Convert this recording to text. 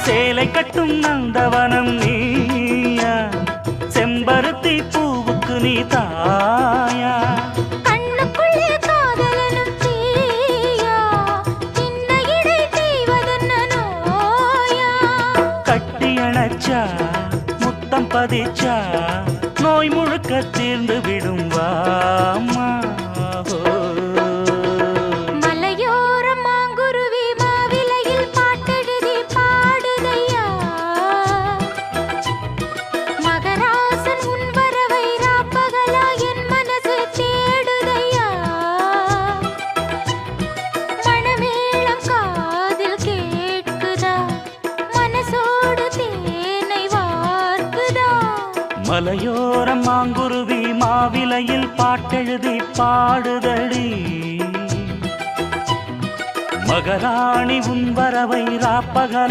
சேலை கட்டும் நந்தவனம் நீயா, செம்பருத்தி பூவுக்கு நீ தாயா. கண்ணுக்குள்ளே காதலனும் தீயா, சின்ன இடை செய்வதென்ன நோயா. கட்டி அணைச்சா முத்தம் பதிச்சா நோய் முழுக்க தீர்ந்து விடும் வாமா. மலையோரம் மாங்குருவி மாவிலையில் பாட்டெழுதி பாடுதையா, மகராசன் உன் வரவை ராப்பகலா என் மனசு தேடுதையா. மணமேளம் காதில் கேட்குதா, மனசோடு தேனை வார்க்குதா. மலையோரம் மாங்குருவி மாவிலையில் பாட்டெழுதி பாடுதடி, மகராணி உன் வரவை ராப்பகலா